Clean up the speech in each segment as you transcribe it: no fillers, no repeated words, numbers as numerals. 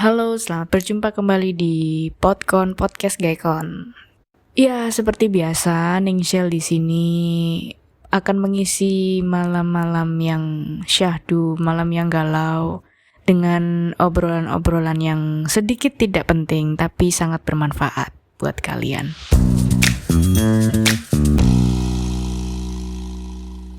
Halo, selamat berjumpa kembali di Podcast Gaikon. Ya, seperti biasa, Ningshel di sini akan mengisi malam-malam yang syahdu, malam yang galau, dengan obrolan-obrolan yang sedikit tidak penting tapi sangat bermanfaat buat kalian.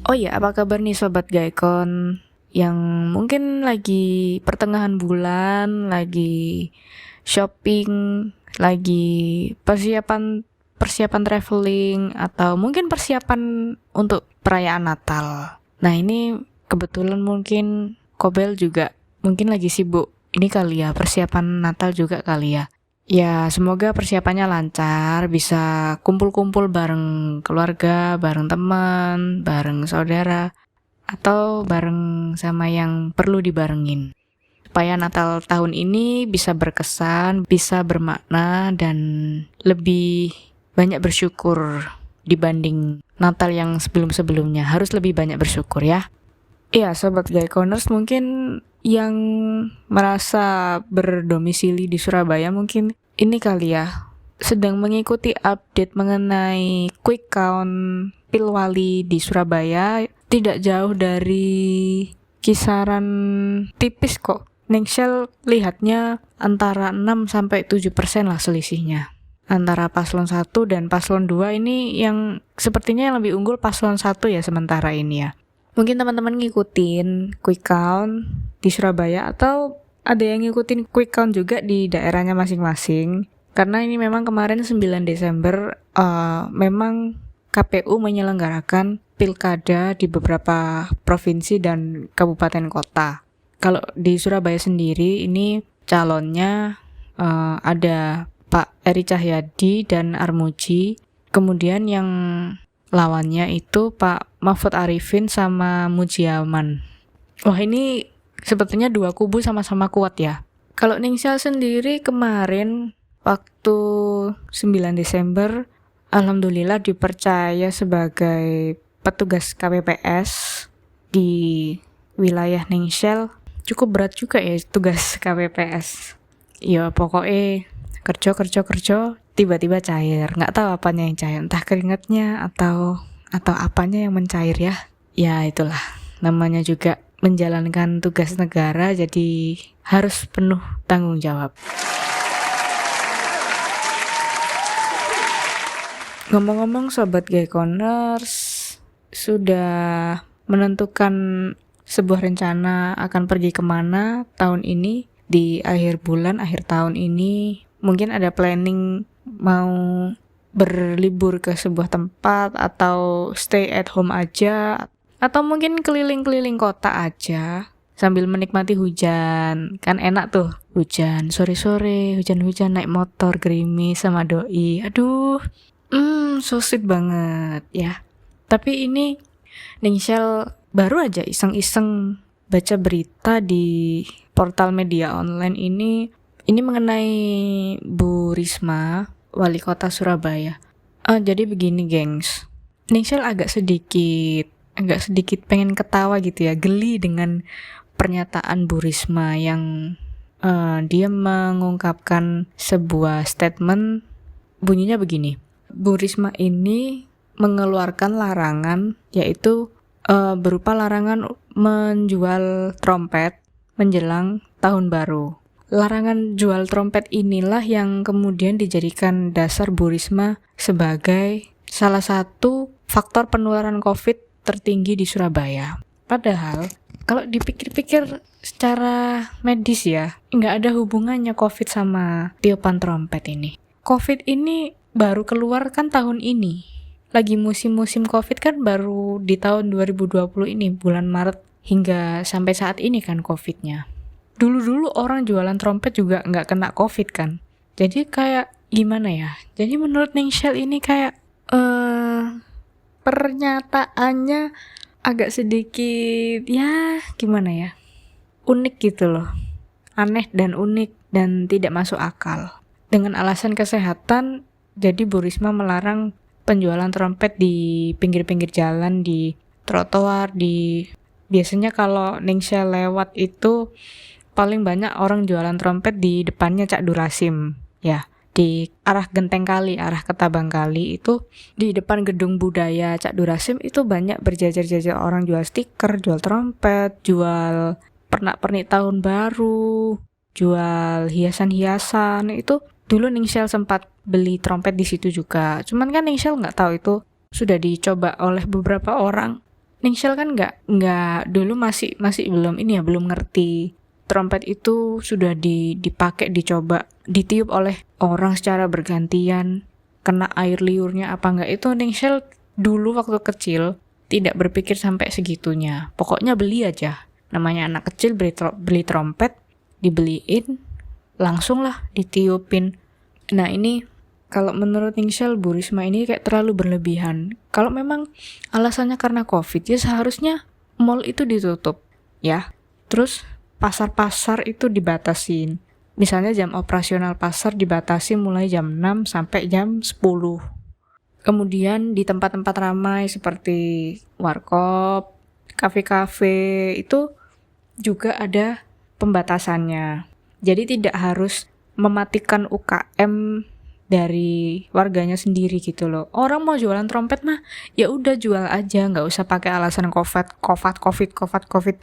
Oh ya, apa kabar nih Sobat Gaikon? Yang mungkin lagi pertengahan bulan, lagi shopping, lagi persiapan traveling, atau mungkin persiapan untuk perayaan Natal. Nah, ini kebetulan mungkin Kobel juga mungkin lagi sibuk. Ini kali ya, persiapan Natal juga kali ya. Ya, semoga persiapannya lancar, bisa kumpul-kumpul bareng keluarga, bareng teman, bareng saudara, atau bareng sama yang perlu dibarengin. Supaya Natal tahun ini bisa berkesan, bisa bermakna, dan lebih banyak bersyukur dibanding Natal yang sebelum-sebelumnya. Harus lebih banyak bersyukur ya. Iya, Sobat Gaikoners, mungkin yang merasa berdomisili di Surabaya mungkin ini kali ya, sedang mengikuti update mengenai quick count Pilwali di Surabaya. Tidak jauh dari kisaran tipis kok. Ningshel lihatnya antara 6-7% lah selisihnya. Antara paslon 1 dan paslon 2 ini yang sepertinya yang lebih unggul paslon 1 ya sementara ini ya. Mungkin teman-teman ngikutin quick count di Surabaya atau ada yang ngikutin quick count juga di daerahnya masing-masing. Karena ini memang kemarin 9 Desember memang KPU menyelenggarakan pilkada di beberapa provinsi dan kabupaten kota. Kalau di Surabaya sendiri ini calonnya ada Pak Eri Cahyadi dan Armuji. Kemudian yang lawannya itu Pak Mahfud Arifin sama Mujiaman. Wah, ini sepertinya dua kubu sama-sama kuat ya. Kalau Ningshel sendiri kemarin waktu 9 Desember alhamdulillah dipercaya sebagai petugas KPPS di wilayah Ningshel. Cukup berat juga ya tugas KPPS. Ya pokoknya kerja tiba-tiba cair. Nggak tahu apanya yang cair, entah keringatnya atau apanya yang mencair ya. Ya itulah, namanya juga menjalankan tugas negara, jadi harus penuh tanggung jawab. Ngomong-ngomong Sobat Gaikoners, sudah menentukan sebuah rencana akan pergi kemana tahun ini, di akhir tahun ini. Mungkin ada planning mau berlibur ke sebuah tempat atau stay at home aja, atau mungkin keliling-keliling kota aja sambil menikmati hujan. Kan enak tuh hujan sore-sore, hujan-hujan naik motor gerimis sama doi. Aduh, so sweet banget ya. Tapi ini Ningshel baru aja iseng-iseng baca berita di portal media online ini mengenai Bu Risma, wali kota Surabaya. Jadi begini gengs, Ningshel agak sedikit pengen ketawa gitu ya, geli dengan pernyataan Bu Risma yang dia mengungkapkan sebuah statement bunyinya begini. Bu Risma ini mengeluarkan larangan, yaitu berupa larangan menjual trompet menjelang tahun baru. Larangan jual trompet inilah yang kemudian dijadikan dasar Bu Risma sebagai salah satu faktor penularan COVID tertinggi di Surabaya. Padahal kalau dipikir-pikir secara medis ya, nggak ada hubungannya COVID sama tiupan trompet ini. COVID ini baru keluar kan tahun ini. Lagi musim-musim COVID kan baru di tahun 2020 ini, bulan Maret hingga sampai saat ini kan COVID-nya. Dulu-dulu orang jualan trompet juga nggak kena COVID kan. Jadi kayak gimana ya? Jadi menurut Ningshel ini kayak pernyataannya agak sedikit ya gimana ya? Unik gitu loh. Aneh dan unik dan tidak masuk akal. Dengan alasan kesehatan, jadi Bu Risma melarang penjualan trompet di pinggir-pinggir jalan, di trotoar, biasanya kalau Ningshel lewat itu paling banyak orang jualan trompet di depannya Cak Durasim, ya. Di arah Genteng Kali, arah Ketabang Kali itu di depan gedung budaya Cak Durasim itu banyak berjajar-jajar orang jual stiker, jual trompet, jual pernak-pernik tahun baru, jual hiasan-hiasan. Itu dulu Ningsel sempat beli trompet di situ juga. Cuman kan Ningsel nggak tahu itu sudah dicoba oleh beberapa orang. Ningsel kan nggak dulu masih belum ngerti trompet itu sudah dipakai, dicoba, ditiup oleh orang secara bergantian, kena air liurnya apa enggak. Itu Ningsel dulu waktu kecil tidak berpikir sampai segitunya. Pokoknya beli aja. Namanya anak kecil beli trompet, dibeliin, langsung lah ditiupin. Nah ini kalau menurut Ningsel, Bu Risma ini kayak terlalu berlebihan. Kalau memang alasannya karena COVID, ya seharusnya mall itu ditutup, ya. Terus pasar-pasar itu dibatasin. Misalnya jam operasional pasar dibatasi mulai jam 6 sampai jam 10. Kemudian di tempat-tempat ramai seperti warkop, kafe-kafe itu juga ada pembatasannya. Jadi tidak harus mematikan UKM dari warganya sendiri gitu loh. Orang mau jualan trompet mah ya udah jual aja, nggak usah pakai alasan COVID.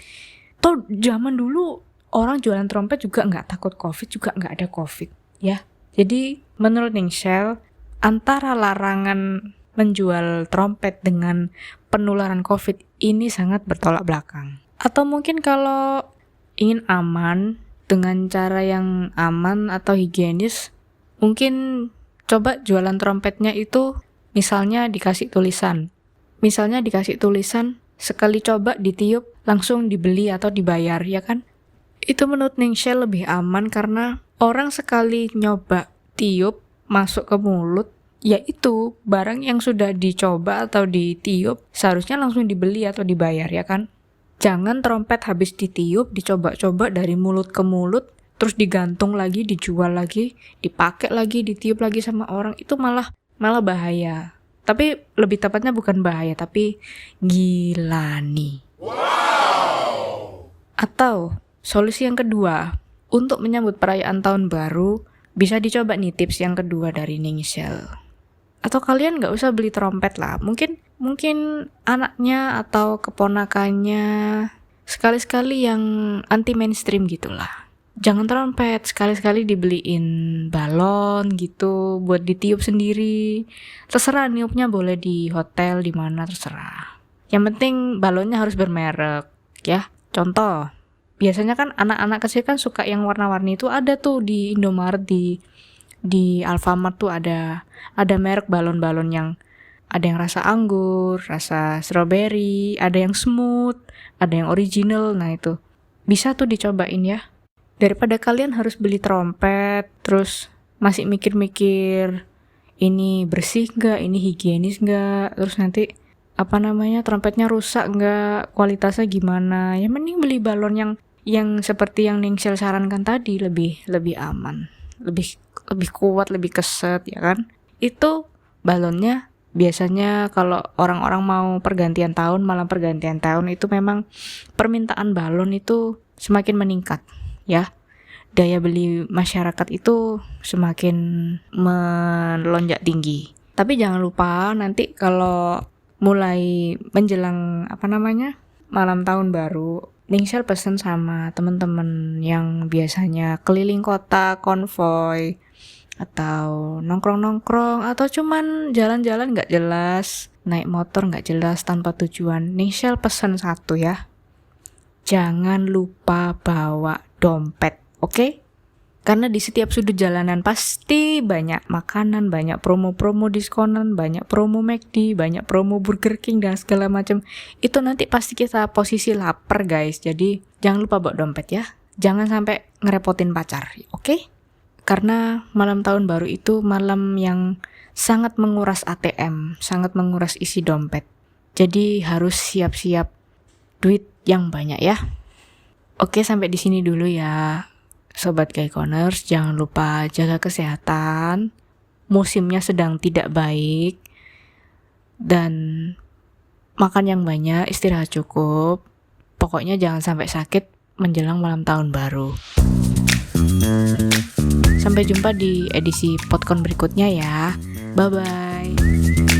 Toh zaman dulu orang jualan trompet juga nggak takut COVID, juga nggak ada COVID, ya. Jadi menurut Ningsel, antara larangan menjual trompet dengan penularan COVID ini sangat bertolak belakang. Atau mungkin kalau ingin aman dengan cara yang aman atau higienis, mungkin coba jualan trompetnya itu misalnya dikasih tulisan. Sekali coba ditiup langsung dibeli atau dibayar, ya kan? Itu menurut Ningsel lebih aman karena orang sekali nyoba tiup masuk ke mulut, yaitu barang yang sudah dicoba atau ditiup seharusnya langsung dibeli atau dibayar, ya kan? Jangan trompet habis ditiup, dicoba-coba dari mulut ke mulut, terus digantung lagi, dijual lagi, dipakai lagi, ditiup lagi sama orang, itu malah bahaya. Tapi lebih tepatnya bukan bahaya, tapi gilani. Wow. Atau solusi yang kedua, untuk menyambut perayaan tahun baru, bisa dicoba nih tips yang kedua dari Ningsel. Atau kalian nggak usah beli trompet lah, mungkin anaknya atau keponakannya sekali-sekali yang anti mainstream gitulah. Jangan trompet, sekali-sekali dibeliin balon gitu buat ditiup sendiri. Terserah niupnya boleh di hotel, di mana terserah. Yang penting balonnya harus bermerek, ya. Contoh, biasanya kan anak-anak kecil kan suka yang warna-warni, itu ada tuh di Indomaret, di Alfamart tuh ada merek balon-balon yang ada yang rasa anggur, rasa strawberry, ada yang smooth, ada yang original. Nah itu bisa tuh dicobain ya. Daripada kalian harus beli trompet, terus masih mikir-mikir ini bersih nggak, ini higienis nggak, terus nanti trompetnya rusak nggak, kualitasnya gimana. Ya mending beli balon yang seperti yang Ningsel sarankan tadi, lebih aman, lebih kuat, lebih keset, ya kan. Itu balonnya biasanya kalau orang-orang mau malam pergantian tahun itu memang permintaan balon itu semakin meningkat, ya. Daya beli masyarakat itu semakin melonjak tinggi. Tapi jangan lupa nanti kalau mulai menjelang malam tahun baru, Ningsel pesen sama teman-teman yang biasanya keliling kota konvoy atau nongkrong-nongkrong atau cuman jalan-jalan nggak jelas, naik motor nggak jelas tanpa tujuan. Ningsel pesen satu ya, jangan lupa bawa dompet, oke? Karena di setiap sudut jalanan pasti banyak makanan, banyak promo-promo diskonan, banyak promo McD, banyak promo Burger King dan segala macam. Itu nanti pasti kita posisi lapar guys. Jadi jangan lupa bawa dompet ya. Jangan sampai ngerepotin pacar, oke? Karena malam tahun baru itu malam yang sangat menguras ATM, sangat menguras isi dompet. Jadi harus siap-siap duit yang banyak ya. Oke, sampai di sini dulu ya. Sobat Gaikoners, jangan lupa jaga kesehatan. Musimnya sedang tidak baik. Dan makan yang banyak, istirahat cukup. Pokoknya jangan sampai sakit menjelang malam tahun baru. Sampai jumpa di edisi podcast berikutnya ya. Bye-bye.